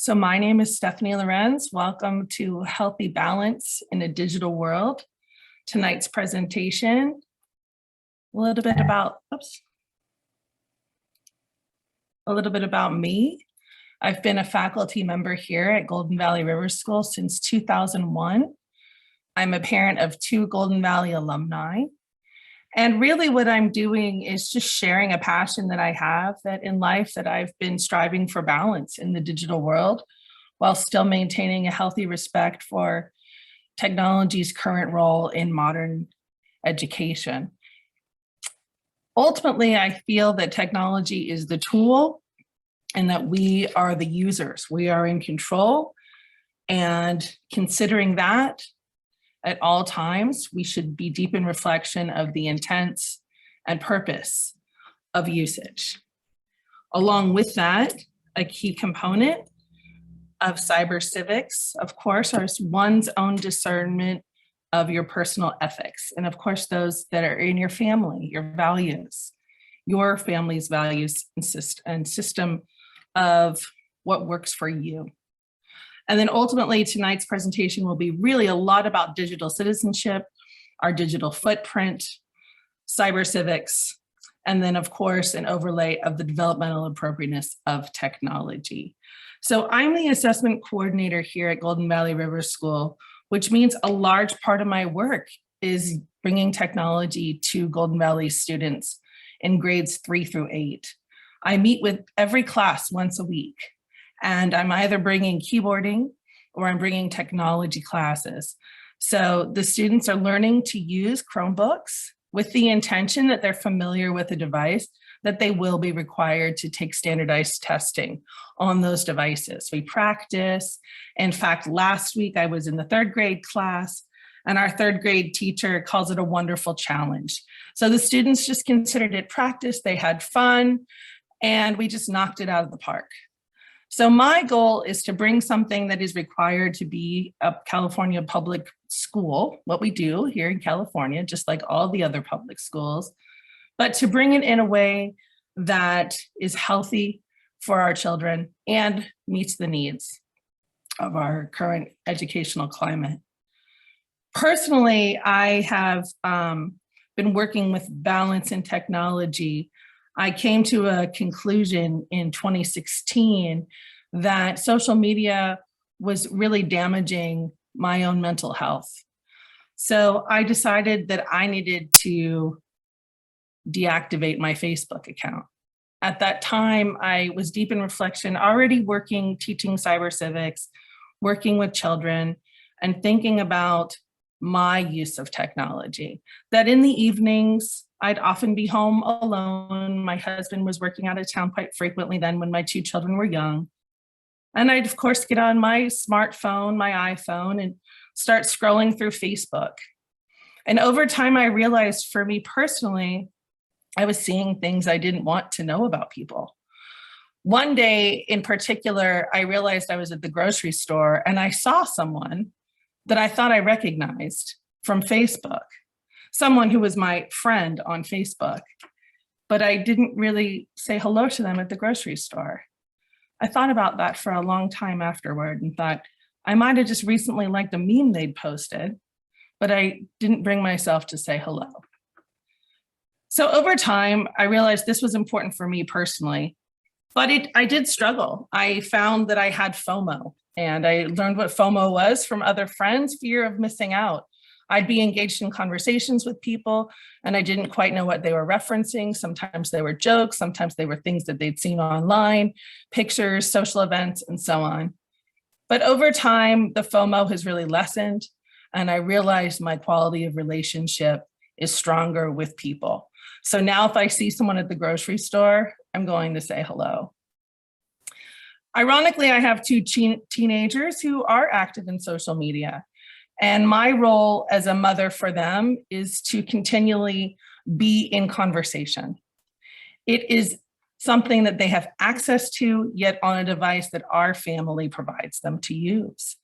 So my name is Stephanie Lorenz. Welcome to Healthy Balance in a Digital World. Tonight's presentation, a little bit about me. I've been a faculty member here at Golden Valley River School since 2001. I'm a parent of 2 Golden Valley alumni. And really what I'm doing is just sharing a passion that I have that in life that I've been striving for balance in the digital world while still maintaining a healthy respect for technology's current role in modern education. Ultimately, I feel that technology is the tool and that we are the users. We are in control, and considering that, at all times, we should be deep in reflection of the intents and purpose of usage. Along with that, a key component of cyber civics, of course, are one's own discernment of your personal ethics. And of course, those that are in your family, your values, your family's values and system of what works for you. And then ultimately, tonight's presentation will be really a lot about digital citizenship, our digital footprint, cyber civics, and then of course, an overlay of the developmental appropriateness of technology. So I'm the assessment coordinator here at Golden Valley River School, which means a large part of my work is bringing technology to Golden Valley students in grades 3 through 8. I meet with every class once a week. And I'm either bringing keyboarding or I'm bringing technology classes. So the students are learning to use Chromebooks with the intention that they're familiar with the device, that they will be required to take standardized testing on those devices. We practice. In fact, last week I was in the 3rd grade class and our 3rd grade teacher calls it a wonderful challenge. So the students just considered it practice, they had fun, and we just knocked it out of the park. So my goal is to bring something that is required to be a California public school, what we do here in California, just like all the other public schools, but to bring it in a way that is healthy for our children and meets the needs of our current educational climate. Personally, I have been working with balance in technology. I came to a conclusion in 2016 that social media was really damaging my own mental health. So I decided that I needed to deactivate my Facebook account. At that time, I was deep in reflection, already working, teaching cyber civics, working with children, and thinking about my use of technology. That in the evenings, I'd often be home alone. My husband was working out of town quite frequently then when my 2 children were young. And I'd of course get on my smartphone, my iPhone, and start scrolling through Facebook. And over time, I realized for me personally, I was seeing things I didn't want to know about people. One day in particular, I realized I was at the grocery store and I saw someone that I thought I recognized from Facebook. Someone who was my friend on Facebook, but I didn't really say hello to them at the grocery store. I thought about that for a long time afterward and thought I might have just recently liked a meme they'd posted, but I didn't bring myself to say hello. So over time, I realized this was important for me personally, but I did struggle. I found that I had FOMO, and I learned what FOMO was from other friends, fear of missing out. I'd be engaged in conversations with people and I didn't quite know what they were referencing. Sometimes they were jokes, sometimes they were things that they'd seen online, pictures, social events, and so on. But over time, the FOMO has really lessened and I realized my quality of relationship is stronger with people. So now if I see someone at the grocery store, I'm going to say hello. Ironically, I have 2 teenagers who are active in social media. And my role as a mother for them is to continually be in conversation. It is something that they have access to, yet on a device that our family provides them to use.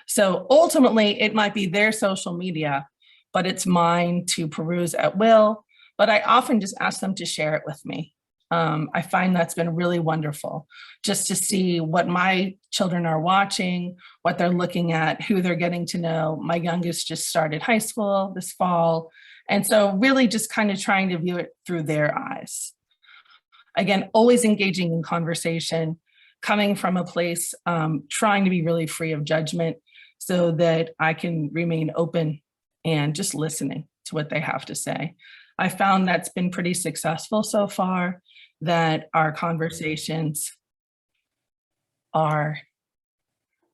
So ultimately, it might be their social media, but it's mine to peruse at will. But I often just ask them to share it with me. I find that's been really wonderful just to see what my children are watching, what they're looking at, who they're getting to know. My youngest just started high school this fall. And so really just kind of trying to view it through their eyes. Again, always engaging in conversation, coming from a place, trying to be really free of judgment so that I can remain open and just listening to what they have to say. I found that's been pretty successful so far, that our conversations are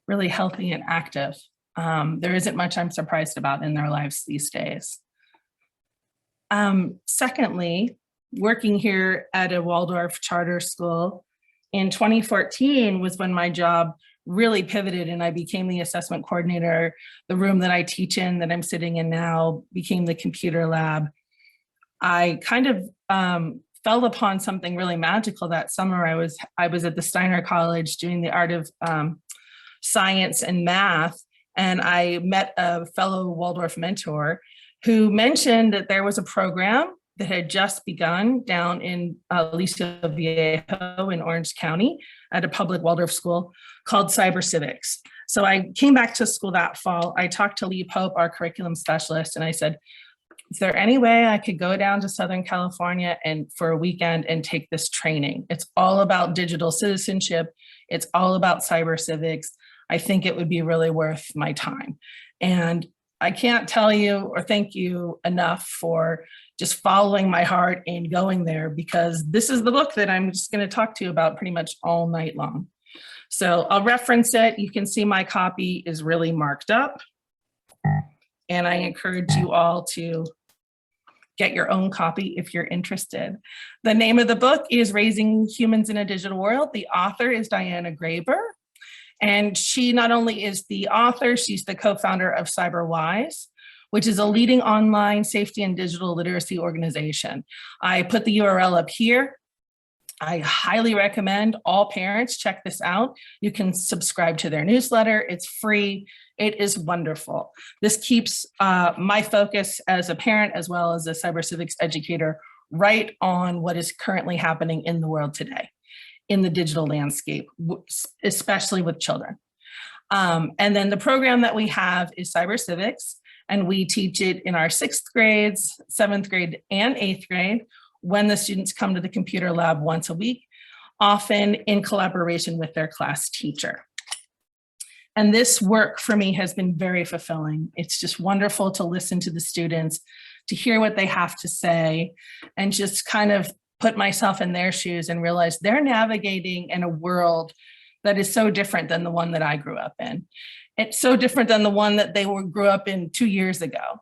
really healthy and active. There isn't much I'm surprised about in their lives these days. Secondly, working here at a Waldorf charter school in 2014 was when my job really pivoted and I became the assessment coordinator. The room that I teach in, that I'm sitting in now, became the computer lab. I kind of fell upon something really magical that summer. I was at the Steiner College doing the art of science and math, and I met a fellow Waldorf mentor who mentioned that there was a program that had just begun down in Aliso Viejo in Orange County at a public Waldorf school called Cyber Civics. So I came back to school that fall. I talked to Lee Pope, our curriculum specialist, and I said, is there any way I could go down to Southern California and for a weekend and take this training? It's all about digital citizenship. It's all about cyber civics. I think it would be really worth my time. And I can't tell you or thank you enough for just following my heart and going there, because this is the book that I'm just going to talk to you about pretty much all night long. So I'll reference it. You can see my copy is really marked up. And I encourage you all to get your own copy if you're interested. The name of the book is Raising Humans in a Digital World. The author is Diana Graeber. And she not only is the author, she's the co-founder of CyberWise, which is a leading online safety and digital literacy organization. I put the URL up here. I highly recommend all parents check this out. You can subscribe to their newsletter. It's free. It is wonderful. This keeps my focus as a parent as well as a cyber civics educator right on what is currently happening in the world today, in the digital landscape, especially with children. And then the program that we have is Cyber Civics, and we teach it in our 6th grades, 7th grade, and 8th grade when the students come to the computer lab once a week, often in collaboration with their class teacher. And this work for me has been very fulfilling. It's just wonderful to listen to the students, to hear what they have to say, and just kind of put myself in their shoes and realize they're navigating in a world that is so different than the one that I grew up in. It's so different than the one that they grew up in 2 years ago.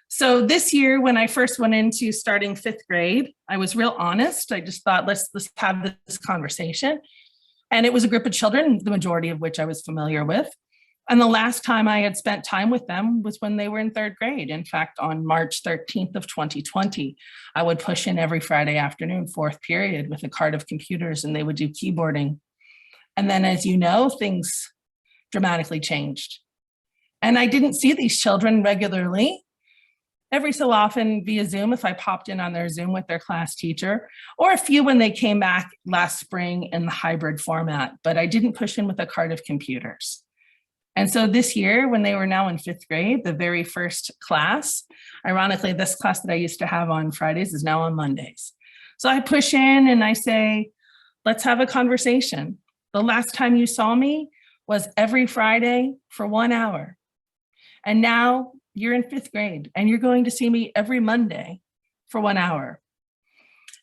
So this year, when I first went into starting 5th grade, I was real honest. I just thought, let's have this conversation. And it was a group of children, the majority of which I was familiar with. And the last time I had spent time with them was when they were in 3rd grade. In fact, on March 13th of 2020, I would push in every Friday afternoon, 4th period, with a cart of computers, and they would do keyboarding. And then, as you know, things dramatically changed. And I didn't see these children regularly. Every so often via Zoom, if I popped in on their Zoom with their class teacher, or a few when they came back last spring in the hybrid format, but I didn't push in with a cart of computers. And so this year, when they were now in 5th grade, the very first class, ironically, this class that I used to have on Fridays is now on Mondays. So I push in and I say, let's have a conversation. The last time you saw me was every Friday for 1 hour. And now you're in 5th grade and you're going to see me every Monday for 1 hour.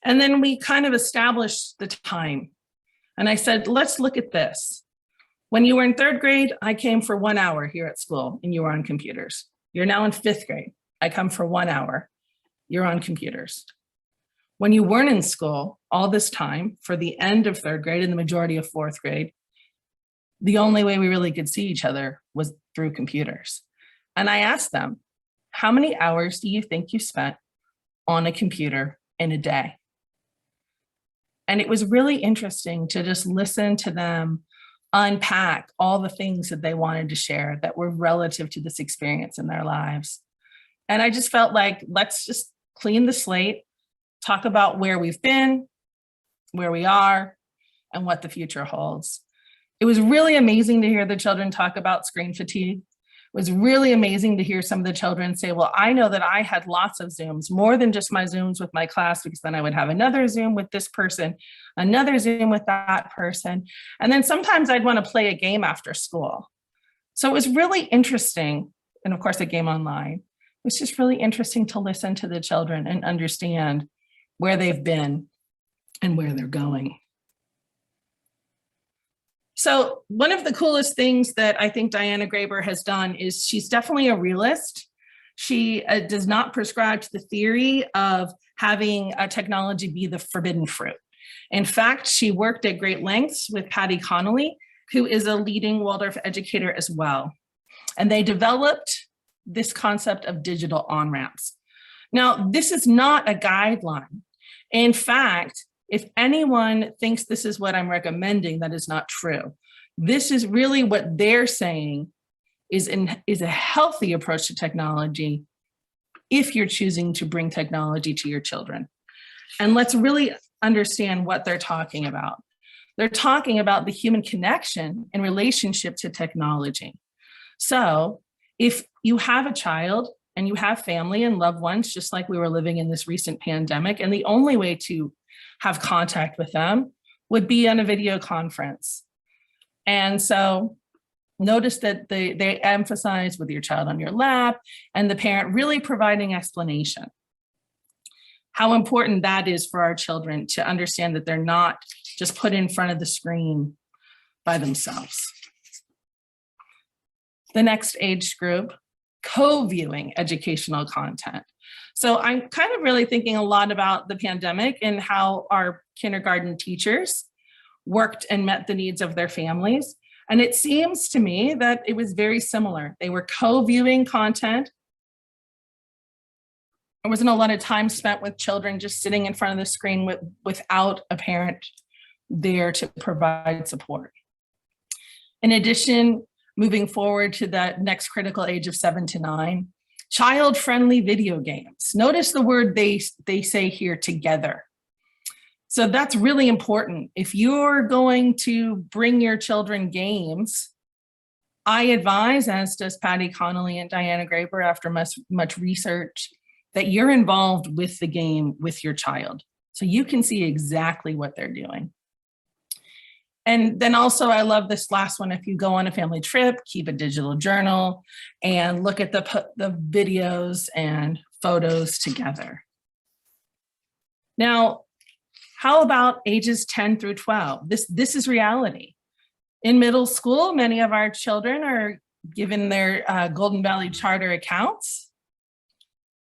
And then we kind of established the time. And I said, let's look at this. When you were in 3rd grade, I came for 1 hour here at school and you were on computers. You're now in 5th grade. I come for 1 hour. You're on computers. When you weren't in school all this time for the end of 3rd grade and the majority of 4th grade, the only way we really could see each other was through computers. And I asked them, how many hours do you think you spent on a computer in a day? And it was really interesting to just listen to them unpack all the things that they wanted to share that were relative to this experience in their lives. And I just felt like, let's just clean the slate, talk about where we've been, where we are, and what the future holds. It was really amazing to hear the children talk about screen fatigue. It was really amazing to hear some of the children say, well, I know that I had lots of Zooms, more than just my Zooms with my class, because then I would have another Zoom with this person, another Zoom with that person. And then sometimes I'd want to play a game after school. So it was really interesting. And of course, a game online. It was just really interesting to listen to the children and understand where they've been and where they're going. So one of the coolest things that I think Diana Graeber has done is she's definitely a realist. She does not prescribe to the theory of having technology be the forbidden fruit. In fact, she worked at great lengths with Patty Connolly, who is a leading Waldorf educator as well. And they developed this concept of digital on-ramps. Now, this is not a guideline. In fact, if anyone thinks this is what I'm recommending, that is not true. This is really what they're saying is a healthy approach to technology if you're choosing to bring technology to your children. And let's really understand what they're talking about. They're talking about the human connection in relationship to technology. So if you have a child and you have family and loved ones, just like we were living in this recent pandemic, and the only way to have contact with them would be on a video conference. And so notice that they emphasize with your child on your lap and the parent really providing explanation. How important that is for our children to understand that they're not just put in front of the screen by themselves. The next age group, co-viewing educational content. So I'm kind of really thinking a lot about the pandemic and how our kindergarten teachers worked and met the needs of their families. And it seems to me that it was very similar. They were co-viewing content. There wasn't a lot of time spent with children just sitting in front of the screen without a parent there to provide support. In addition, moving forward to that next critical age of 7 to 9, child-friendly video games. Notice the word they say here, together. So that's really important. If you're going to bring your children games, I advise, as does Patty Connolly and Diana Graeber after much research, that you're involved with the game with your child, so you can see exactly what they're doing. And then also, I love this last one. If you go on a family trip, keep a digital journal and look at the videos and photos together. Now, how about ages 10 through 12? This is reality. In middle school, many of our children are given their Golden Valley Charter accounts,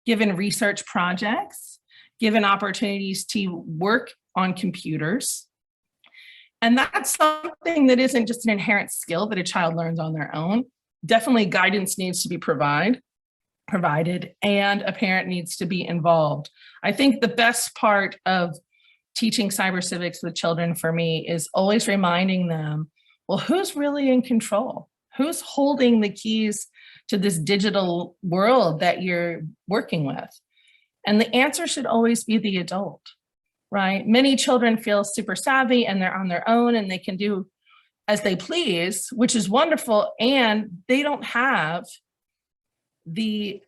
given research projects, given opportunities to work on computers. And that's something that isn't just an inherent skill that a child learns on their own. Definitely guidance needs to be provided, and a parent needs to be involved. I think the best part of teaching cyber civics with children for me is always reminding them, well, who's really in control? Who's holding the keys to this digital world that you're working with? And the answer should always be the adult. Right? Many children feel super savvy and they're on their own and they can do as they please, which is wonderful. And they don't have the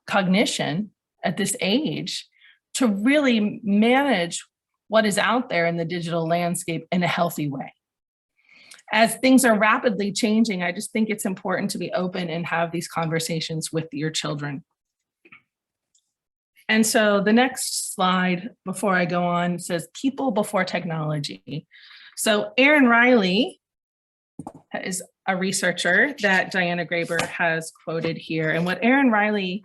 cognition at this age to really manage what is out there in the digital landscape in a healthy way. As things are rapidly changing, I just think it's important to be open and have these conversations with your children. And so the next slide before I go on says people before technology. So Erin Riley is a researcher that Diana Graeber has quoted here. And what Erin Riley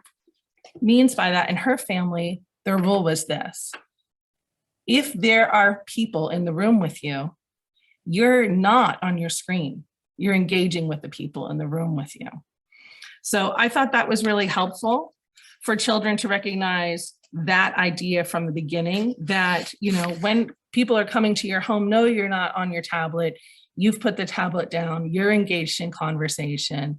means by that, in her family, their rule was this: if there are people in the room with you, you're not on your screen, you're engaging with the people in the room with you. So I thought that was really helpful for children to recognize that idea from the beginning, that, you know, when people are coming to your home, no, you're not on your tablet, you've put the tablet down, you're engaged in conversation.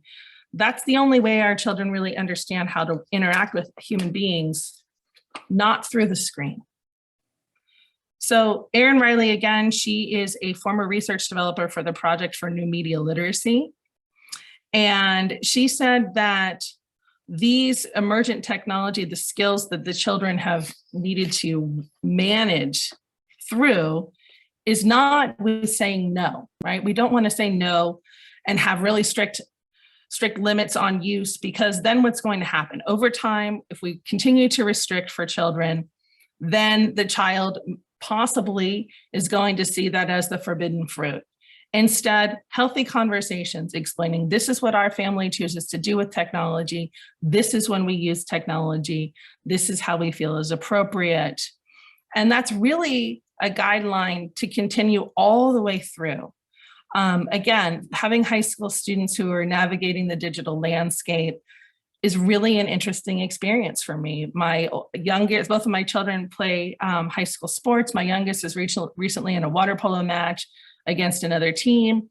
That's the only way our children really understand how to interact with human beings, not through the screen. So Erin Riley, again, she is a former research developer for the Project for New Media Literacy. And she said that these emergent technology, the skills that the children have needed to manage through, is not with saying no, right? We don't want to say no and have really strict limits on use, because then what's going to happen over time, if we continue to restrict for children, then the child possibly is going to see that as the forbidden fruit. Instead, healthy conversations explaining this is what our family chooses to do with technology. This is when we use technology. This is how we feel is appropriate. And that's really a guideline to continue all the way through. Again, having high school students who are navigating the digital landscape is really an interesting experience for me. My youngest, both of my children play high school sports. My youngest is recently in a water polo match against another team,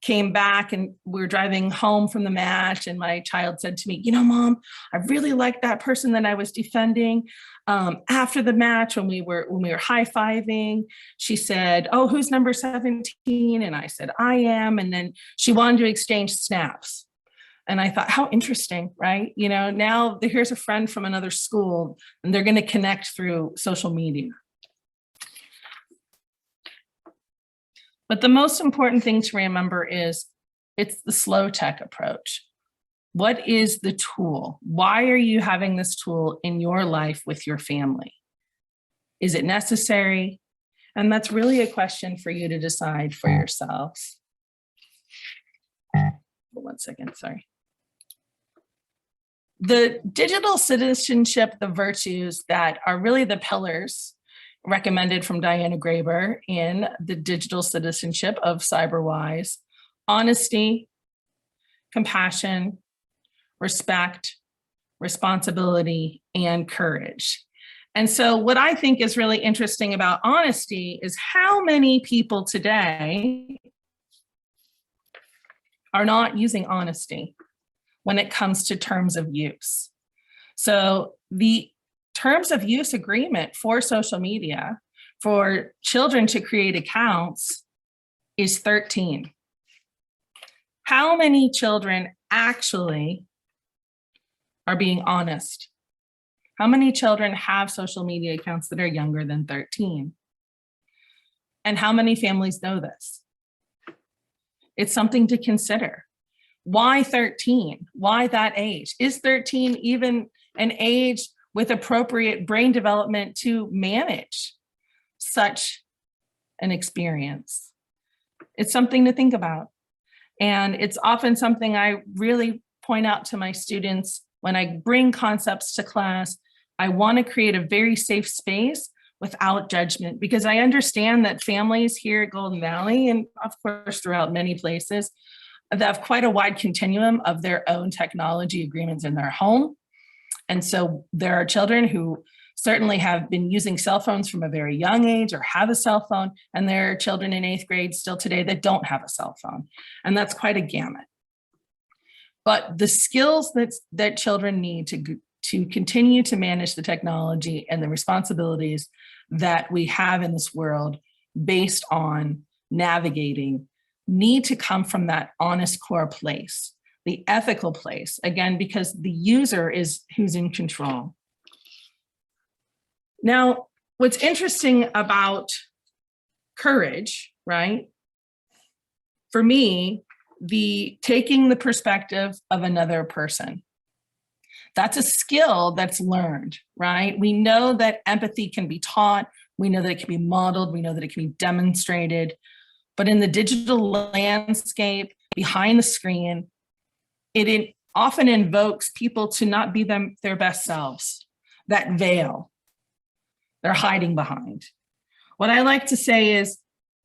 came back, and we were driving home from the match, and my child said to me, you know, Mom, I really liked that person that I was defending. After the match, when we were high-fiving, she said, oh, who's number 17? And I said, I am. And then she wanted to exchange snaps. And I thought, how interesting, right? You know, now here's a friend from another school, and they're going to connect through social media. But the most important thing to remember is it's the slow tech approach. What is the tool? Why are you having this tool in your life with your family? Is it necessary? And that's really a question for you to decide for yourselves. 1 second, sorry. The digital citizenship, the virtues that are really the pillars recommended from Diana Graeber in the digital citizenship of CyberWise: honesty, compassion, respect, responsibility, and courage. And so what I think is really interesting about honesty is how many people today are not using honesty when it comes to terms of use. So the terms of use agreement for social media for children to create accounts is 13. How many children actually are being honest? How many children have social media accounts that are younger than 13? And how many families know this? It's something to consider. Why 13? Why that age? Is 13 even an age with appropriate brain development to manage such an experience? It's something to think about. And it's often something I really point out to my students when I bring concepts to class. I want to create a very safe space without judgment, because I understand that families here at Golden Valley, and of course throughout many places, that have quite a wide continuum of their own technology agreements in their home. And so there are children who certainly have been using cell phones from a very young age or have a cell phone, and there are children in 8th grade still today that don't have a cell phone. And that's quite a gamut. But the skills that children need to continue to manage the technology and the responsibilities that we have in this world based on navigating need to come from that honest core place, the ethical place, again, because the user is who's in control. Now, what's interesting about courage, right? For me, taking the perspective of another person. That's a skill that's learned, right? We know that empathy can be taught. We know that it can be modeled. We know that it can be demonstrated. But in the digital landscape, behind the screen, it often invokes people to not be their best selves, that veil they're hiding behind. What I like to say is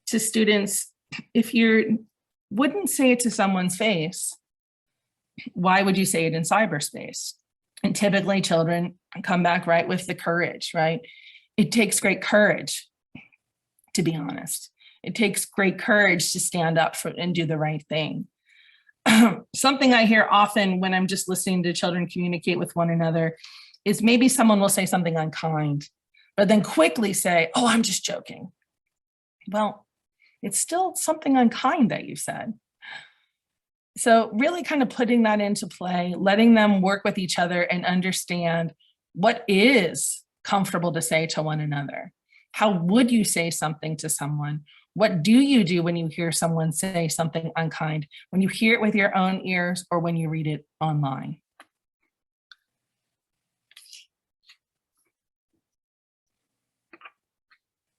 to students, if you wouldn't say it to someone's face, why would you say it in cyberspace? And typically children come back right with the courage, right? It takes great courage, to be honest. It takes great courage to stand up and do the right thing. Something I hear often when I'm just listening to children communicate with one another is maybe someone will say something unkind, but then quickly say, oh, I'm just joking. Well, it's still something unkind that you said. So really kind of putting that into play, letting them work with each other and understand what is comfortable to say to one another. How would you say something to someone? What do you do when you hear someone say something unkind, when you hear it with your own ears or when you read it online?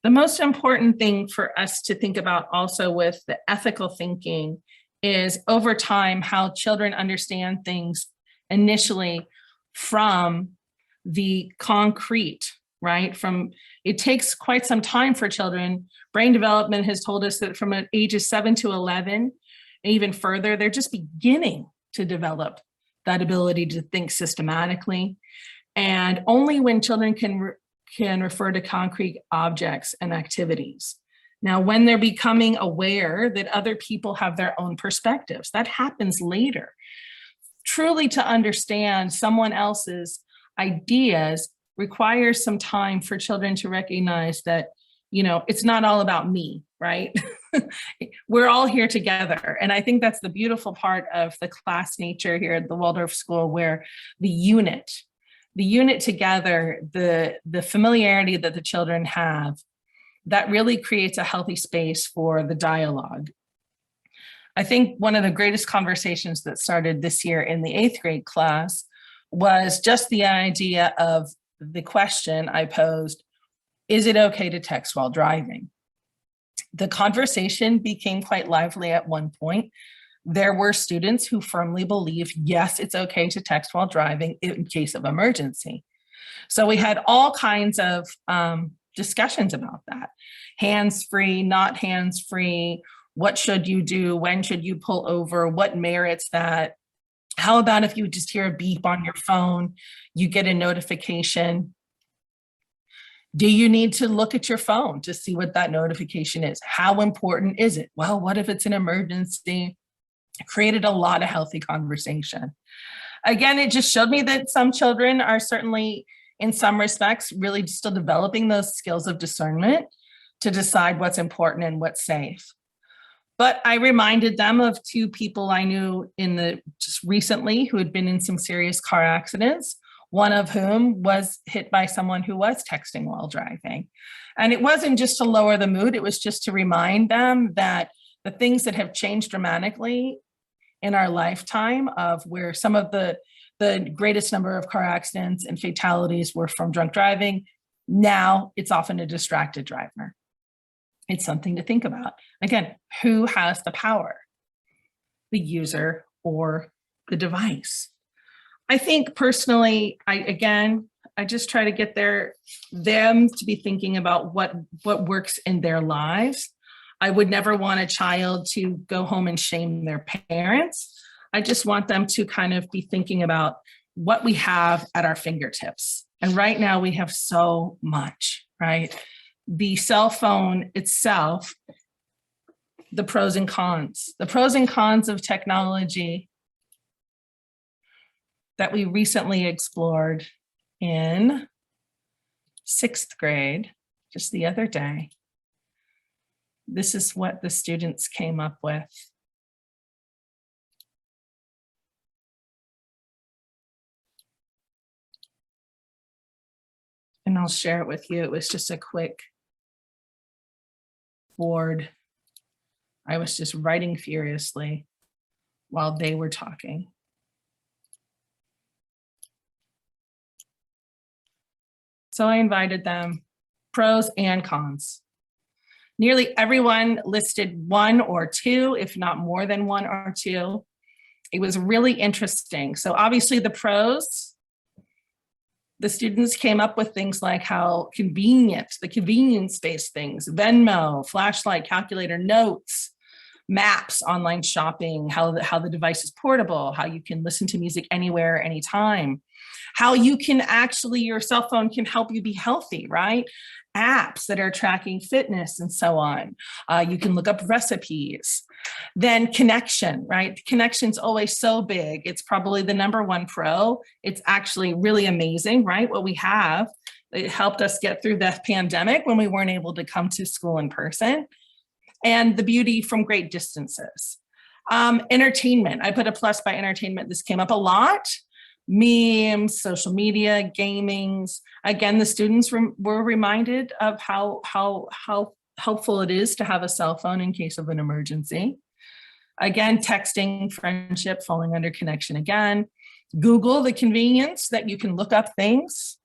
The most important thing for us to think about also with the ethical thinking is over time how children understand things initially from the concrete, right? It takes quite some time for children. Brain development has told us that from ages 7 to 11, and even further, they're just beginning to develop that ability to think systematically. And only when children can refer to concrete objects and activities. Now, when they're becoming aware that other people have their own perspectives, that happens later. Truly to understand someone else's ideas requires some time for children to recognize that, it's not all about me, right? We're all here together. And I think that's the beautiful part of the class nature here at the Waldorf School, where the unit together, the familiarity that the children have, that really creates a healthy space for the dialogue. I think one of the greatest conversations that started this year in the 8th grade class was just the idea of the question I posed, is it okay to text while driving? The conversation became quite lively at one point. There were students who firmly believed, yes, it's okay to text while driving in case of emergency. So we had all kinds of discussions about that. Hands-free, not hands-free, what should you do? When should you pull over? What merits that? How about if you just hear a beep on your phone, you get a notification? Do you need to look at your phone to see what that notification is? How important is it? Well, what if it's an emergency? It created a lot of healthy conversation. Again, it just showed me that some children are certainly, in some respects, really still developing those skills of discernment to decide what's important and what's safe. But I reminded them of 2 people I knew just recently who had been in some serious car accidents, one of whom was hit by someone who was texting while driving. And it wasn't just to lower the mood, it was just to remind them that the things that have changed dramatically in our lifetime, of where some of the greatest number of car accidents and fatalities were from drunk driving, now it's often a distracted driver. It's something to think about. Again, who has the power? The user or the device? I think personally, I just try to get them to be thinking about what works in their lives. I would never want a child to go home and shame their parents. I just want them to kind of be thinking about what we have at our fingertips. And right now we have so much, right? The cell phone itself, the pros and cons of technology that we recently explored in 6th grade, just the other day. This is what the students came up with. And I'll share it with you. It was just a quick board. I was just writing furiously while they were talking. So I invited them, pros and cons. Nearly everyone listed 1 or 2, if not more than 1 or 2. It was really interesting. So obviously the pros, the students came up with things like how convenient, the convenience-based things, Venmo, flashlight, calculator, notes, maps, online shopping, how the device is portable, how you can listen to music anywhere, anytime, how you can actually, your cell phone can help you be healthy, right? Apps that are tracking fitness and so on. You can look up recipes. Then connection, right? Connection's always so big. It's probably the #1 pro. It's actually really amazing, right? What we have It helped us get through the pandemic when we weren't able to come to school in person, and the beauty from great distances. Entertainment, I put a plus by entertainment. This came up a lot. Memes, social media, gamings. Again, the students were reminded of how helpful it is to have a cell phone in case of an emergency. Again, texting, friendship, falling under connection again. Google, the convenience that you can look up things,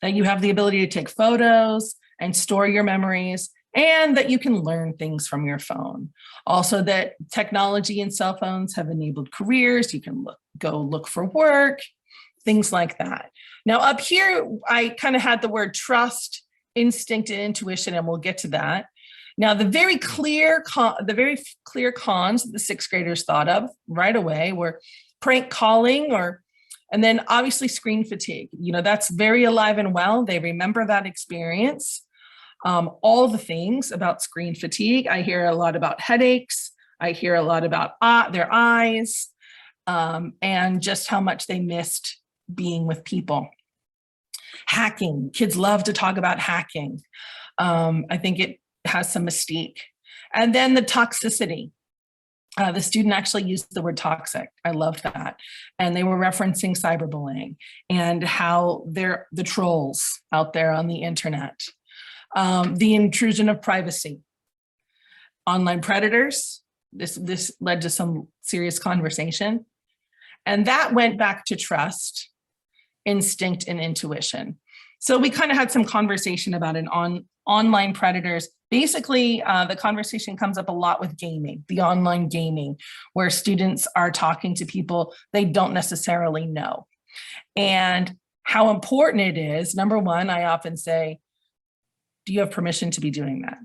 that you have the ability to take photos and store your memories, and that you can learn things from your phone. Also, that technology and cell phones have enabled careers. You can go look for work, things like that. Now up here, I kind of had the word trust, instinct, and intuition, and we'll get to that. Now, the very clear cons that the sixth graders thought of right away were prank calling, and then obviously screen fatigue. That's very alive and well. They remember that experience. All the things about screen fatigue. I hear a lot about headaches. I hear a lot about their eyes, and just how much they missed being with people. Hacking. Kids love to talk about hacking. I think it has some mystique. And then the toxicity. The student actually used the word toxic. I loved that. And they were referencing cyberbullying and how they're the trolls out there on the internet. The intrusion of privacy. Online predators. This led to some serious conversation. And that went back to trust, instinct, and intuition. So we kind of had some conversation about online predators. Basically, the conversation comes up a lot with gaming, the online gaming, where students are talking to people they don't necessarily know. And how important it is, number one, I often say, do you have permission to be doing that?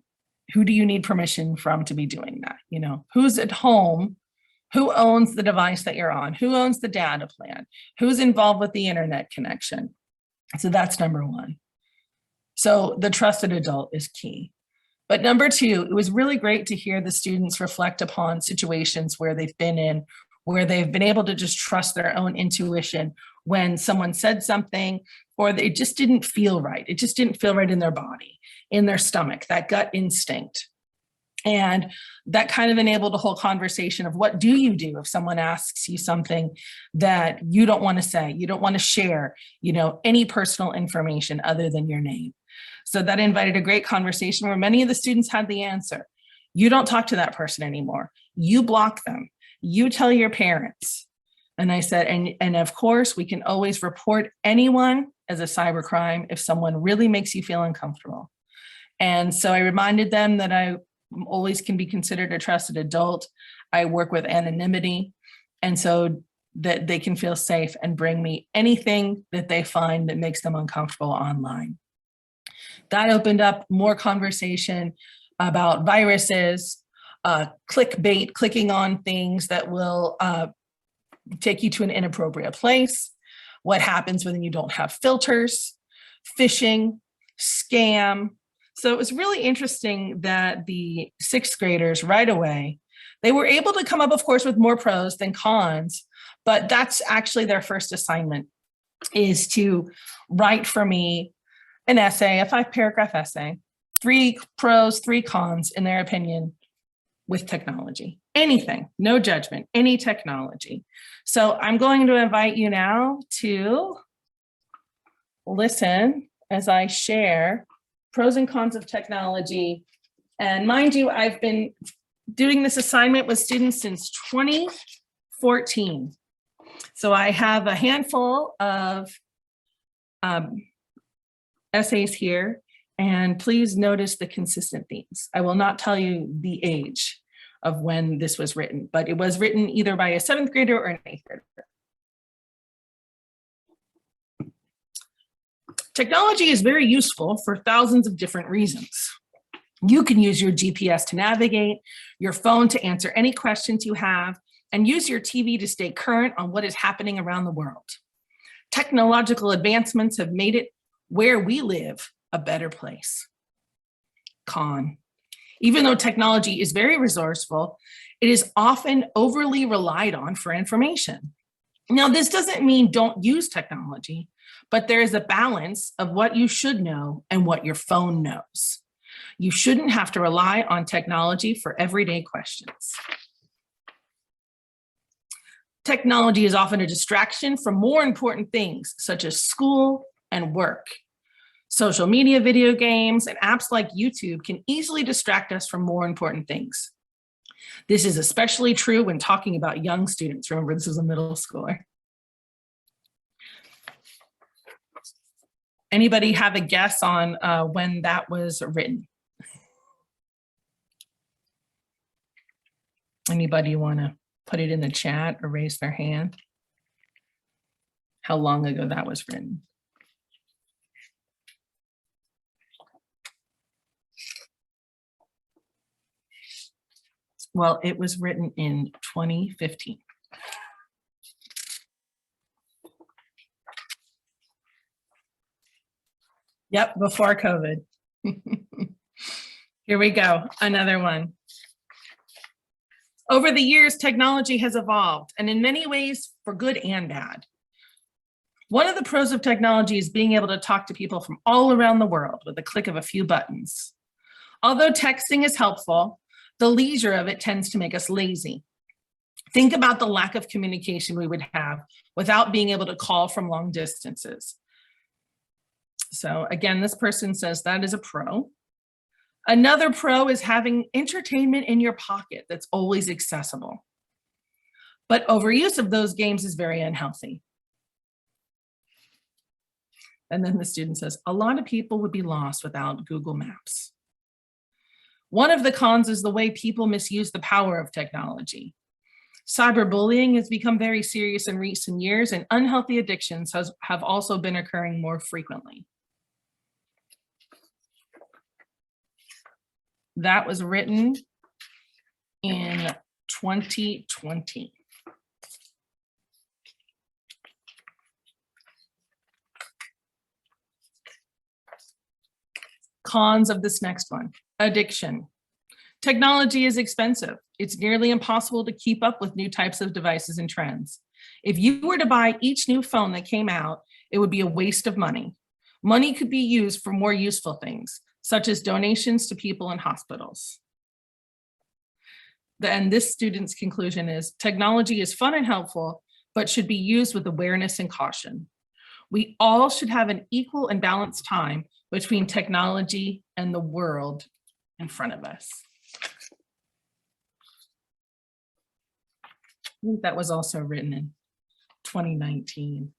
Who do you need permission from to be doing that? Who's at home? Who owns the device that you're on? Who owns the data plan? Who's involved with the internet connection? So that's number one. So the trusted adult is key. But number two, it was really great to hear the students reflect upon situations where they've been in, where they've been able to just trust their own intuition when someone said something, or it just didn't feel right. It just didn't feel right in their body, in their stomach, that gut instinct. And that kind of enabled a whole conversation of what do you do if someone asks you something that you don't want to say, you don't want to share, any personal information other than your name. So that invited a great conversation where many of the students had the answer. You don't talk to that person anymore. You block them. You tell your parents. And I said, and of course, we can always report anyone as a cybercrime if someone really makes you feel uncomfortable. And so I reminded them that I always can be considered a trusted adult. I work with anonymity, and so that they can feel safe and bring me anything that they find that makes them uncomfortable online. That opened up more conversation about viruses, clickbait, clicking on things that will take you to an inappropriate place, what happens when you don't have filters, phishing, scam. So it was really interesting that the sixth graders right away, they were able to come up, of course, with more pros than cons, but that's actually their first assignment, is to write for me an essay, a 5-paragraph essay, 3 pros, 3 cons in their opinion with technology. Anything, no judgment, any technology. So I'm going to invite you now to listen as I share pros and cons of technology. And mind you, I've been doing this assignment with students since 2014. So I have a handful of essays here, and please notice the consistent themes. I will not tell you the age of when this was written, but it was written either by a 7th grader or an 8th grader. Technology is very useful for thousands of different reasons. You can use your GPS to navigate, your phone to answer any questions you have, and use your TV to stay current on what is happening around the world. Technological advancements have made it where we live a better place. Con. Even though technology is very resourceful, it is often overly relied on for information. Now, this doesn't mean don't use technology, but there is a balance of what you should know and what your phone knows. You shouldn't have to rely on technology for everyday questions. Technology is often a distraction from more important things, such as school and work. Social media, video games, and apps like YouTube can easily distract us from more important things. This is especially true when talking about young students. Remember, this is a middle schooler. Anybody have a guess on when that was written? Anybody want to put it in the chat or raise their hand? How long ago that was written? Well, it was written in 2015. Yep, before COVID. Here we go, another one. Over the years, technology has evolved, and in many ways, for good and bad. One of the pros of technology is being able to talk to people from all around the world with a click of a few buttons. Although texting is helpful, the leisure of it tends to make us lazy. Think about the lack of communication we would have without being able to call from long distances. So again, this person says that is a pro. Another pro is having entertainment in your pocket that's always accessible. But overuse of those games is very unhealthy. And then the student says, a lot of people would be lost without Google Maps. One of the cons is the way people misuse the power of technology. Cyberbullying has become very serious in recent years, and unhealthy addictions have also been occurring more frequently. That was written in 2020. Cons of this next one. Addiction. Technology is expensive. It's nearly impossible to keep up with new types of devices and trends. If you were to buy each new phone that came out, it would be a waste of money. Money could be used for more useful things, such as donations to people in hospitals. Then this student's conclusion is, technology is fun and helpful, but should be used with awareness and caution. We all should have an equal and balanced time between technology and the world in front of us. I think that was also written in 2019.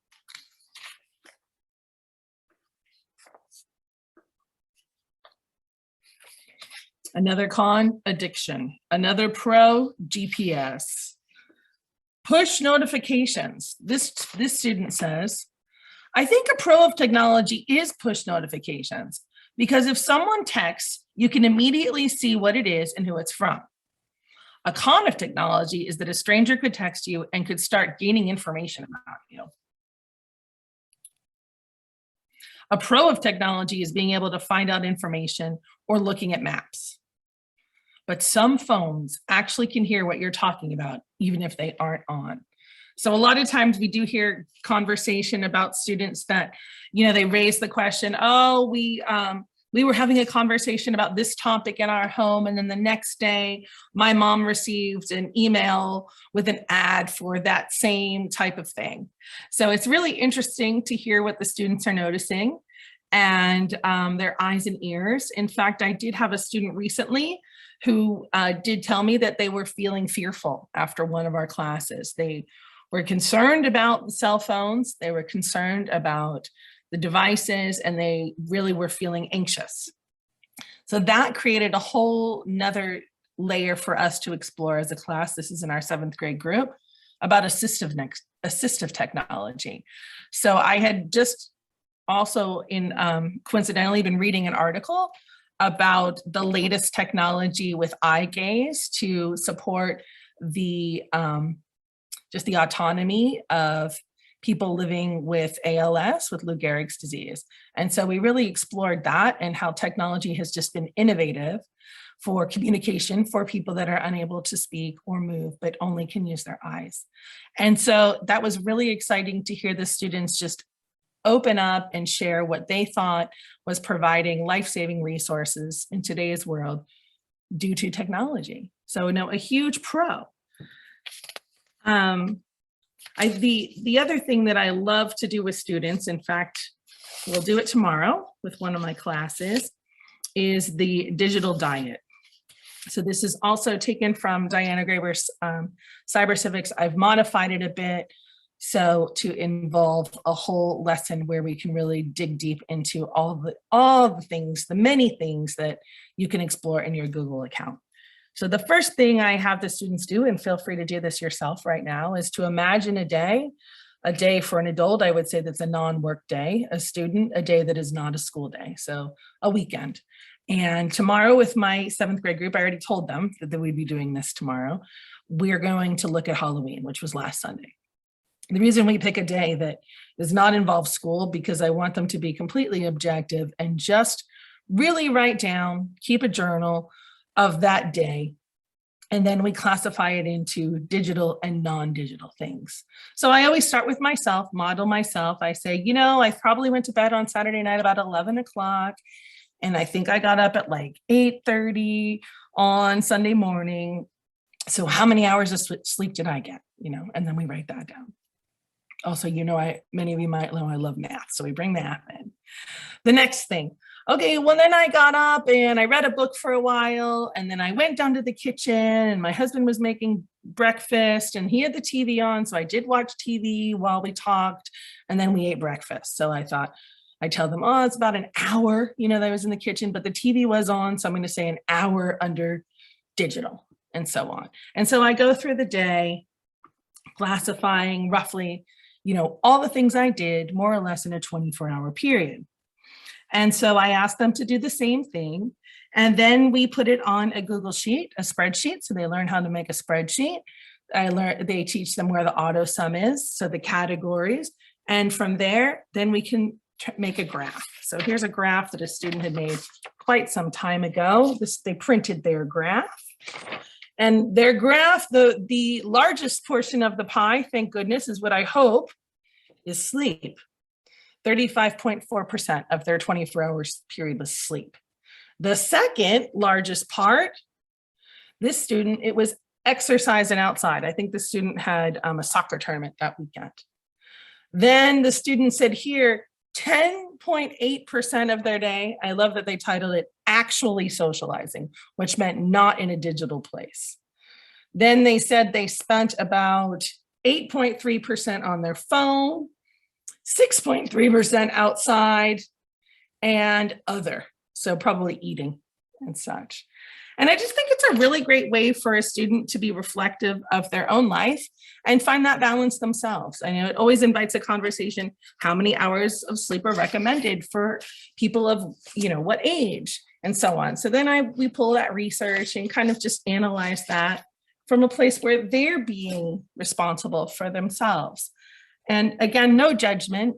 Another con, addiction. Another pro, GPS. Push notifications. This student says, I think a pro of technology is push notifications, because if someone texts, you can immediately see what it is and who it's from. A con of technology is that a stranger could text you and could start gaining information about you. A pro of technology is being able to find out information or looking at maps. But some phones actually can hear what you're talking about, even if they aren't on. So a lot of times we do hear conversation about students that, they raise the question, oh, we were having a conversation about this topic in our home, and then the next day, my mom received an email with an ad for that same type of thing. So it's really interesting to hear what the students are noticing and their eyes and ears. In fact, I did have a student recently who did tell me that they were feeling fearful after one of our classes. They were concerned about the cell phones, they were concerned about the devices, and they really were feeling anxious. So that created a whole nother layer for us to explore as a class. This is in our 7th grade group about assistive technology. So I had just also coincidentally been reading an article about the latest technology with eye gaze to support the just the autonomy of people living with ALS, with Lou Gehrig's disease. And so we really explored that and how technology has just been innovative for communication for people that are unable to speak or move, but only can use their eyes. And so that was really exciting to hear the students just open up and share what they thought was providing life-saving resources in today's world due to technology. So no, a huge pro. The other thing that I love to do with students, in fact, we'll do it tomorrow with one of my classes, is the digital diet. So this is also taken from Diana Graeber's Cyber Civics. I've modified it a bit so to involve a whole lesson where we can really dig deep into all the things, the many things that you can explore in your Google account. So the first thing I have the students do, and feel free to do this yourself right now, is to imagine a day for an adult, I would say that's a non-work day, a student, a day that is not a school day, so a weekend. And tomorrow with my 7th grade group, I already told them that we'd be doing this tomorrow. We're going to look at Halloween, which was last Sunday. The reason we pick a day that does not involve school, because I want them to be completely objective and just really write down, keep a journal of that day. And then we classify it into digital and non-digital things. So I always start with myself, model myself. I say, you know, I probably went to bed on Saturday night about 11 o'clock. And I think I got up at like 8:30 on Sunday morning. So how many hours of sleep did I get? You know, and then we write that down. Also, you know, many of you might know I love math, so we bring math in. The next thing, okay, well then I got up and I read a book for a while, and then I went down to the kitchen and my husband was making breakfast and he had the TV on, so I did watch TV while we talked, and then we ate breakfast. So I thought, I tell them, oh, it's about an hour, you know, that I was in the kitchen, but the TV was on, so I'm going to say an hour under digital, and so on. And so I go through the day, classifying roughly, you know, all the things I did more or less in a 24-hour period. And so I asked them to do the same thing. And then we put it on a Google sheet, a spreadsheet. So they learn how to make a spreadsheet. They teach them where the auto sum is, so the categories. And from there, then we can make a graph. So here's a graph that a student had made quite some time ago. They printed their graph. And their graph, the largest portion of the pie, thank goodness, is what I hope, is sleep. 35.4% of their 24 hours period was sleep. The second largest part, this student, it was exercise and outside. I think the student had a soccer tournament that weekend. Then the student said here, 10.8% of their day, I love that they titled it actually socializing, which meant not in a digital place. Then they said they spent about 8.3% on their phone, 6.3% outside, and other, so probably eating and such. And I just think it's a really great way for a student to be reflective of their own life and find that balance themselves. I know it always invites a conversation, how many hours of sleep are recommended for people of, you know, what age, and so on. So then we pull that research and kind of just analyze that from a place where they're being responsible for themselves. And again, no judgment.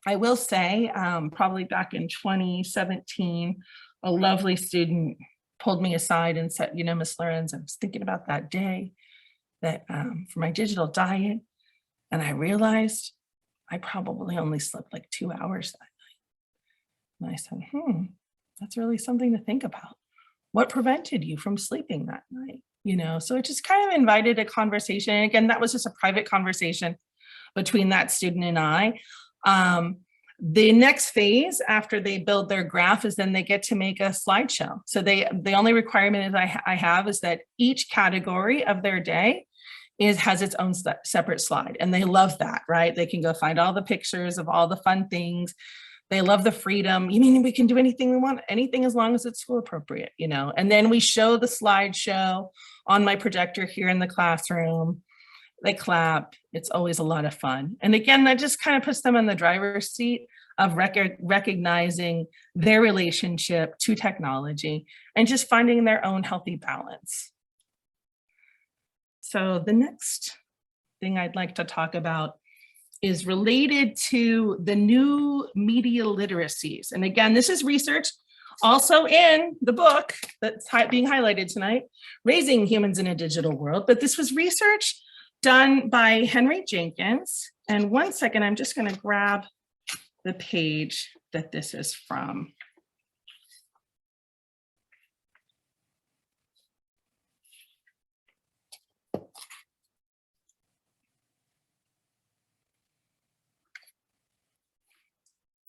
I will say, probably back in 2017, a lovely student pulled me aside and said, you know, Miss Lorenz, I was thinking about that day that for my digital diet, and I realized I probably only slept like 2 hours that night. And I said, that's really something to think about. What prevented you from sleeping that night? You know, so it just kind of invited a conversation. Again, that was just a private conversation between that student and I. The next phase after they build their graph is then they get to make a slideshow. So the only requirement I have is that each category of their day has its own separate slide. And they love that, right? They can go find all the pictures of all the fun things. They love the freedom. You mean we can do anything we want, anything as long as it's school appropriate, you know? And then we show the slideshow on my projector here in the classroom. They clap. It's always a lot of fun. And again, that just kind of puts them in the driver's seat of recognizing their relationship to technology and just finding their own healthy balance. So the next thing I'd like to talk about is related to the new media literacies. And again, this is research also in the book that's being highlighted tonight, Raising Humans in a Digital World. But this was research done by Henry Jenkins. And one second, I'm just going to grab the page that this is from.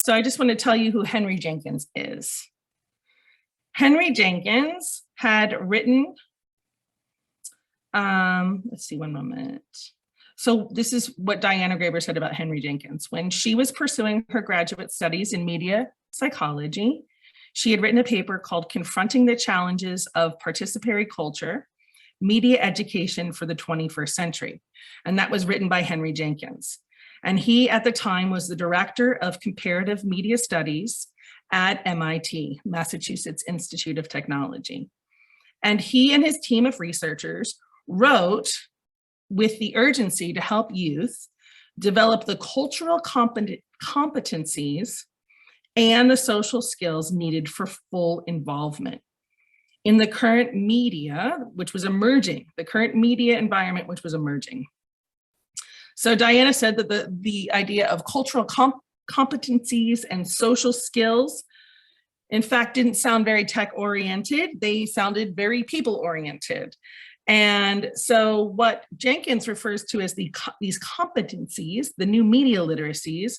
So I just want to tell you who Henry Jenkins is. Henry Jenkins had written, let's see, one moment. So this is what Diana Graeber said about Henry Jenkins. When she was pursuing her graduate studies in media psychology, she had written a paper called Confronting the Challenges of Participatory Culture, Media Education for the 21st Century. And that was written by Henry Jenkins. And he, at the time, was the director of comparative media studies at MIT, Massachusetts Institute of Technology. And he and his team of researchers wrote with the urgency to help youth develop the cultural competencies and the social skills needed for full involvement in the current media, which was emerging, the current media environment, which was emerging. So Diana said that the idea of cultural competencies and social skills, in fact, didn't sound very tech-oriented. They sounded very people-oriented. And so what Jenkins refers to as these competencies, the new media literacies,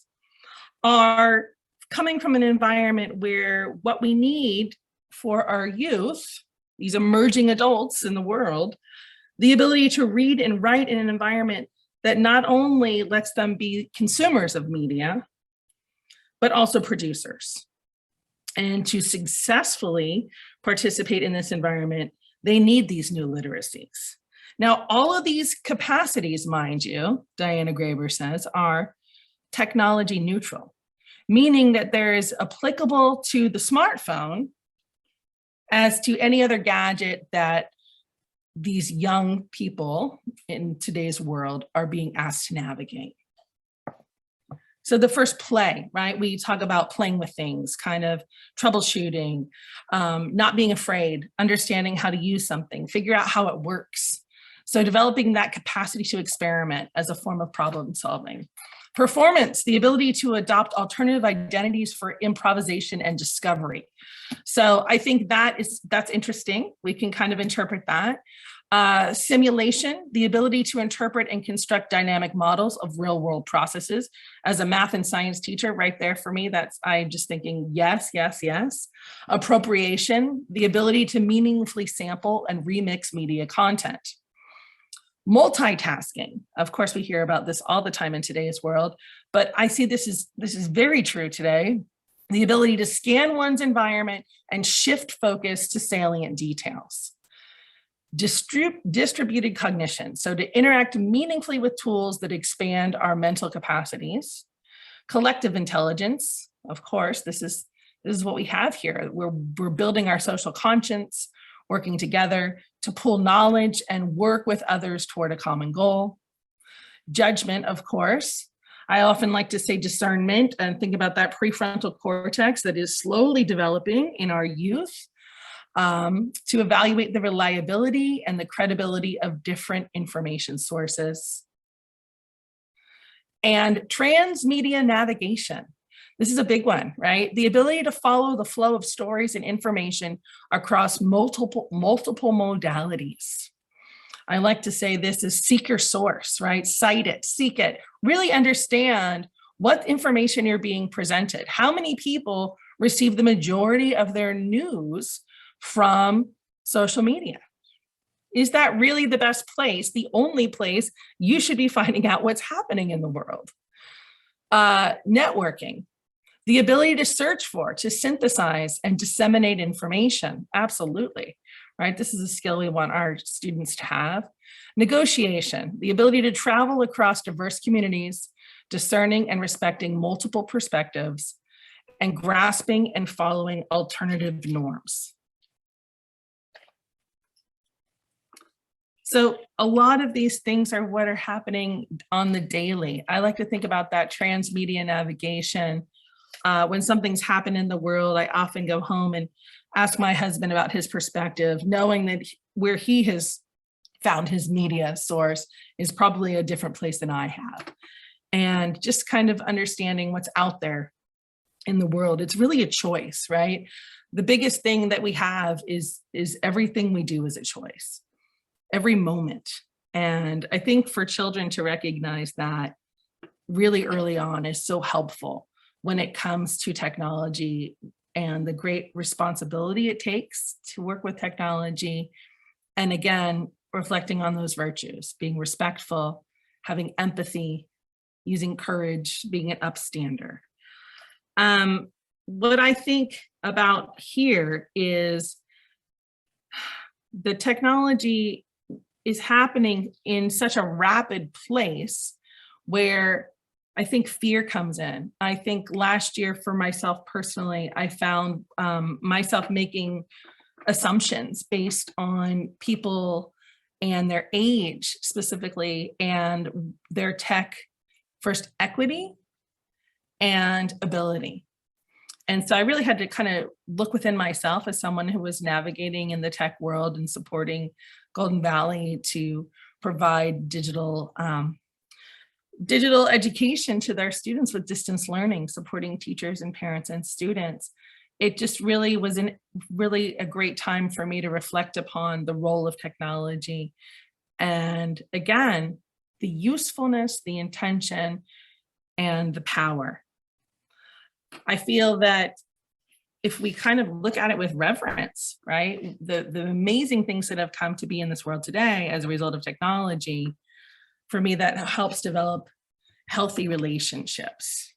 are coming from an environment where what we need for our youth, these emerging adults in the world, the ability to read and write in an environment that not only lets them be consumers of media, but also producers. And to successfully participate in this environment, they need these new literacies. Now, all of these capacities, mind you, Diana Graeber says, are technology neutral, meaning that there is applicable to the smartphone as to any other gadget that these young people in today's world are being asked to navigate. So the first play, right? We talk about playing with things, kind of troubleshooting, not being afraid, understanding how to use something, figure out how it works. So developing that capacity to experiment as a form of problem solving. Performance, the ability to adopt alternative identities for improvisation and discovery. So I think that's interesting. We can kind of interpret that. Simulation, the ability to interpret and construct dynamic models of real world processes. As a math and science teacher, right there for me, I'm just thinking, yes, yes, yes. Appropriation, the ability to meaningfully sample and remix media content. Multitasking, of course, we hear about this all the time in today's world, but I see this is very true today. The ability to scan one's environment and shift focus to salient details. Distributed cognition, so to interact meaningfully with tools that expand our mental capacities. Collective intelligence, of course, this is what we have here. We're building our social conscience, working together to pool knowledge and work with others toward a common goal. Judgment, of course. I often like to say discernment and think about that prefrontal cortex that is slowly developing in our youth. To evaluate the reliability and the credibility of different information sources. And transmedia navigation. This is a big one, right? The ability to follow the flow of stories and information across multiple modalities. I like to say this is seek your source, right? Cite it, seek it, really understand what information you're being presented. How many people receive the majority of their news from social media? Is that really the best place, the only place you should be finding out what's happening in the world? Networking, the ability to search for, to synthesize and disseminate information. Absolutely, right? This is a skill we want our students to have. Negotiation, the ability to travel across diverse communities, discerning and respecting multiple perspectives, and grasping and following alternative norms. So a lot of these things are what are happening on the daily. I like to think about that transmedia navigation. When something's happened in the world, I often go home and ask my husband about his perspective, knowing that where he has found his media source is probably a different place than I have. And just kind of understanding what's out there in the world. It's really a choice, right? The biggest thing that we have is everything we do is a choice, every moment. And I think for children to recognize that really early on is so helpful when it comes to technology and the great responsibility it takes to work with technology. And again, reflecting on those virtues, being respectful, having empathy, using courage, being an upstander. What I think about here is the technology is happening in such a rapid place where I think fear comes in. I think last year for myself personally, I found myself making assumptions based on people and their age specifically and their tech first equity and ability. And so I really had to kind of look within myself as someone who was navigating in the tech world and supporting Golden Valley to provide digital education to their students with distance learning, supporting teachers and parents and students. It just really was really a great time for me to reflect upon the role of technology. And again, the usefulness, the intention, and the power. I feel that if we kind of look at it with reverence, right? The amazing things that have come to be in this world today as a result of technology, for me, that helps develop healthy relationships.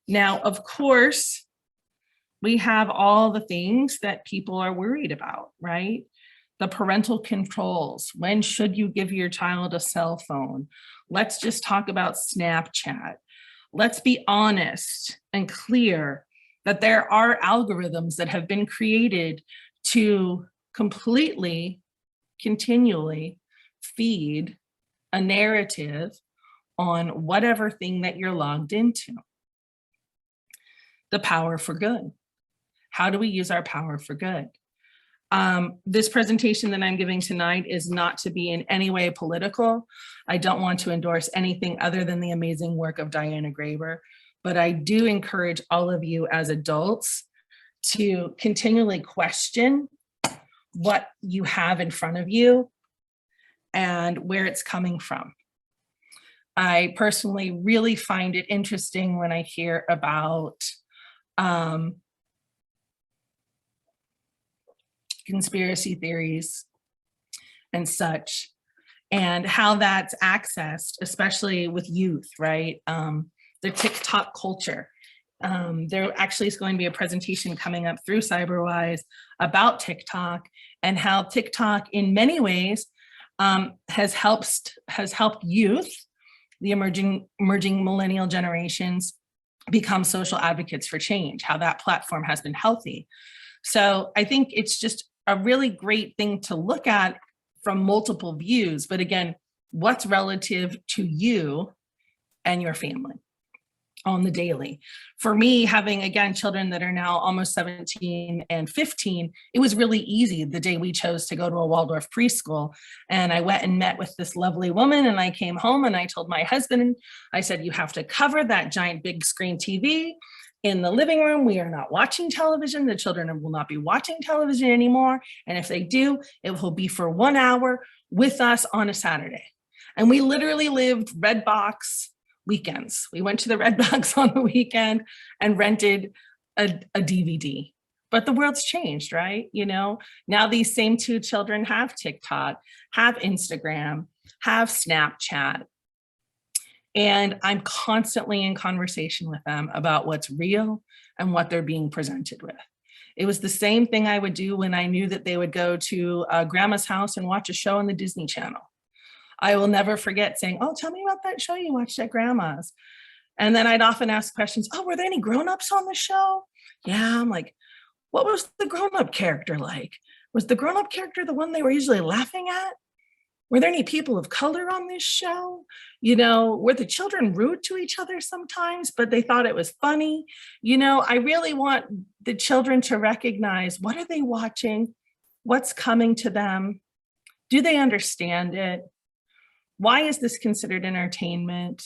Now, of course, we have all the things that people are worried about, right? The parental controls. When should you give your child a cell phone? Let's just talk about Snapchat. Let's be honest and clear that there are algorithms that have been created to completely, continually feed a narrative on whatever thing that you're logged into. The power for good. How do we use our power for good? This presentation that I'm giving tonight is not to be in any way political. I don't want to endorse anything other than the amazing work of Diana Graeber, but I do encourage all of you as adults to continually question what you have in front of you and where it's coming from. I personally really find it interesting when I hear about conspiracy theories and such, and how that's accessed, especially with youth, right? The TikTok culture. There actually is going to be a presentation coming up through CyberWise about TikTok and how TikTok in many ways has helped youth, the emerging millennial generations, become social advocates for change, how that platform has been healthy. So I think it's just a really great thing to look at from multiple views, but again, what's relative to you and your family on the daily. For me, having again children that are now almost 17 and 15, it was really easy the day we chose to go to a Waldorf preschool. And I went and met with this lovely woman, and I came home and I told my husband, I said, you have to cover that giant big screen TV in the living room. We are not watching television. The children will not be watching television anymore. And if they do, it will be for 1 hour with us on a Saturday. And we literally lived Redbox weekends. We went to the Redbox on the weekend and rented a DVD. But the world's changed, right? You know, now these same two children have TikTok, have Instagram, have Snapchat. And I'm constantly in conversation with them about what's real and what they're being presented with. It was the same thing I would do when I knew that they would go to grandma's house and watch a show on the Disney Channel. I will never forget saying, oh, tell me about that show you watched at grandma's. And then I'd often ask questions, oh, were there any grown-ups on the show? Yeah, I'm like, what was the grown-up character like? Was the grown-up character the one they were usually laughing at? Were there any people of color on this show? You know, were the children rude to each other sometimes, but they thought it was funny? You know, I really want the children to recognize, what are they watching? What's coming to them? Do they understand it? Why is this considered entertainment?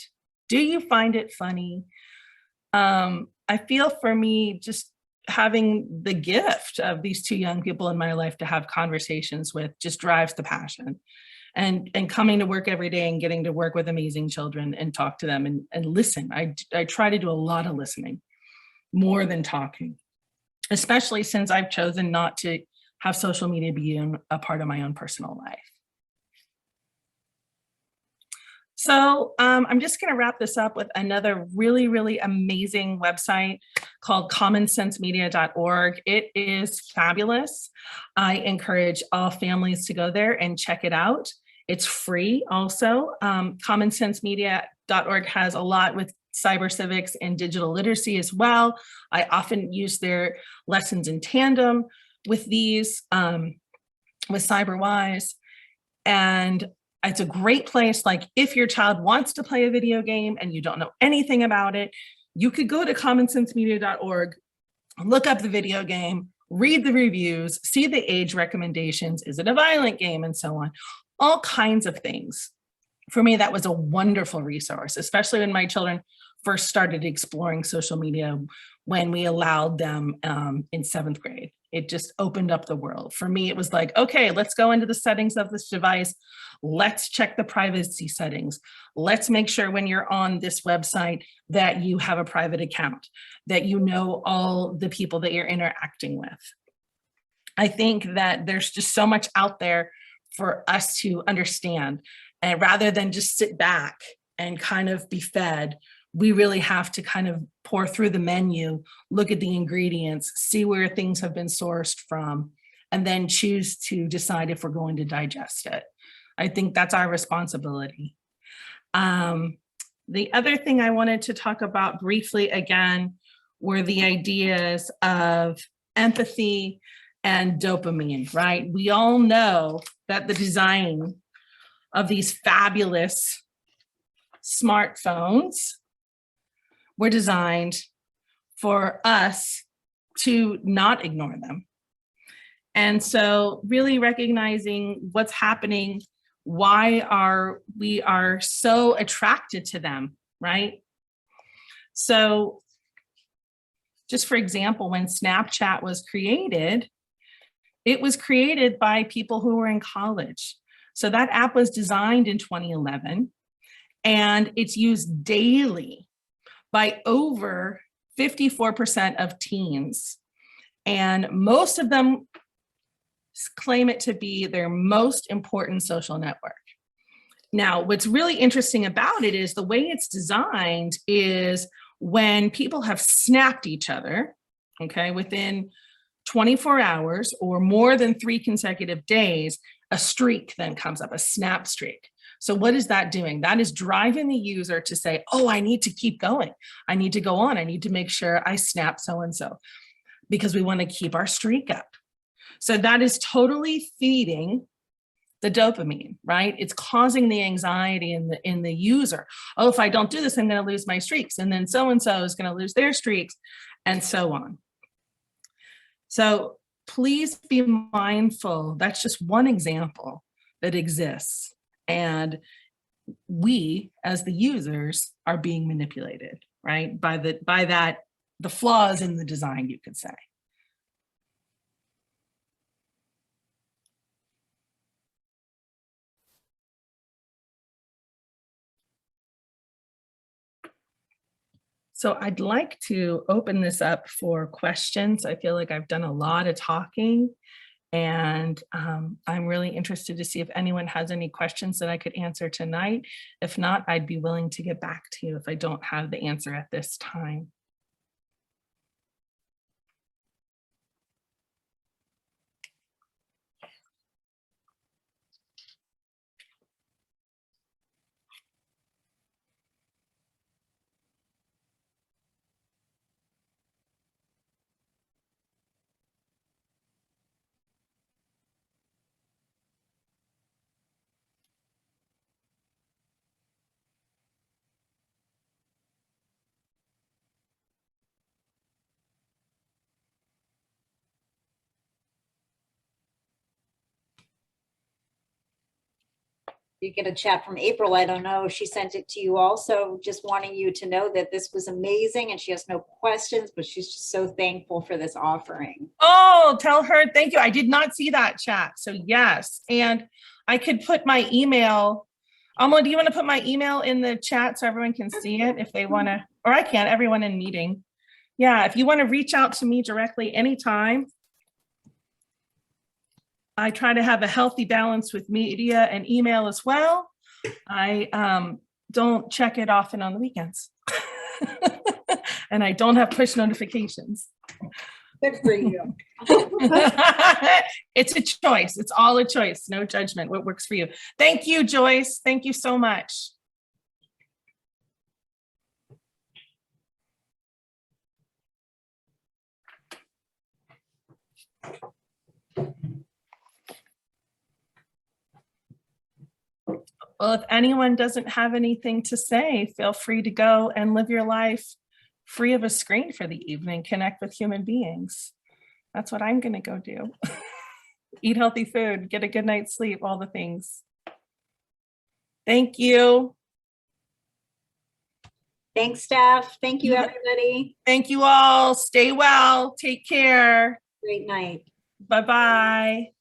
Do you find it funny? I feel for me, just having the gift of these two young people in my life to have conversations with just drives the passion. And coming to work every day and getting to work with amazing children and talk to them and listen. I try to do a lot of listening, more than talking, especially since I've chosen not to have social media be a part of my own personal life. So I'm just going to wrap this up with another really, really amazing website called commonsensemedia.org. It is fabulous. I encourage all families to go there and check it out. It's free also. Commonsensemedia.org has a lot with cyber civics and digital literacy as well. I often use their lessons in tandem with these, with CyberWise. And it's a great place. Like if your child wants to play a video game and you don't know anything about it, you could go to commonsensemedia.org, look up the video game, read the reviews, see the age recommendations. Is it a violent game? And so on. All kinds of things. For me, that was a wonderful resource, especially when my children first started exploring social media when we allowed them in 7th grade. It just opened up the world. For me, it was like, okay, let's go into the settings of this device. Let's check the privacy settings. Let's make sure when you're on this website that you have a private account, that you know all the people that you're interacting with. I think that there's just so much out there for us to understand. And rather than just sit back and kind of be fed, we really have to kind of pour through the menu, look at the ingredients, see where things have been sourced from, and then choose to decide if we're going to digest it. I think that's our responsibility. The other thing I wanted to talk about briefly again were the ideas of empathy and dopamine, right? We all know that the design of these fabulous smartphones were designed for us to not ignore them. And so really recognizing what's happening, why we are so attracted to them, right? So just for example, when Snapchat was created, it was created by people who were in college. So that app was designed in 2011 and it's used daily by over 54% of teens. And most of them claim it to be their most important social network. Now, what's really interesting about it is the way it's designed is when people have snapped each other, okay, within 24 hours or more than 3 consecutive days, a streak then comes up, a snap streak. So what is that doing? That is driving the user to say, oh, I need to keep going. I need to go on. I need to make sure I snap so-and-so because we want to keep our streak up. So that is totally feeding the dopamine, right? It's causing the anxiety in the user. Oh, if I don't do this, I'm going to lose my streaks. And then so-and-so is going to lose their streaks and so on. So please be mindful. That's just one example that exists. And we, as the users, are being manipulated, right? By the flaws in the design, you could say. So I'd like to open this up for questions. I feel like I've done a lot of talking and I'm really interested to see if anyone has any questions that I could answer tonight. If not, I'd be willing to get back to you if I don't have the answer at this time. You get a chat from April. I don't know. She sent it to you also, just wanting you to know that this was amazing and she has no questions, but she's just so thankful for this offering. Oh, tell her thank you. I did not see that chat. So yes. And I could put my email. Amala, do you want to put my email in the chat so everyone can see it if they want to, or I can, everyone in meeting. Yeah, if you want to reach out to me directly anytime. I try to have a healthy balance with media and email as well. I don't check it often on the weekends. And I don't have push notifications. Good for you. It's a choice. It's all a choice. No judgment. What works for you. Thank you, Joyce. Thank you so much. Well, if anyone doesn't have anything to say, feel free to go and live your life free of a screen for the evening, connect with human beings. That's what I'm going to go do. Eat healthy food, get a good night's sleep, all the things. Thank you. Thanks, Steph. Thank you, everybody. Thank you all. Stay well. Take care. Great night. Bye-bye.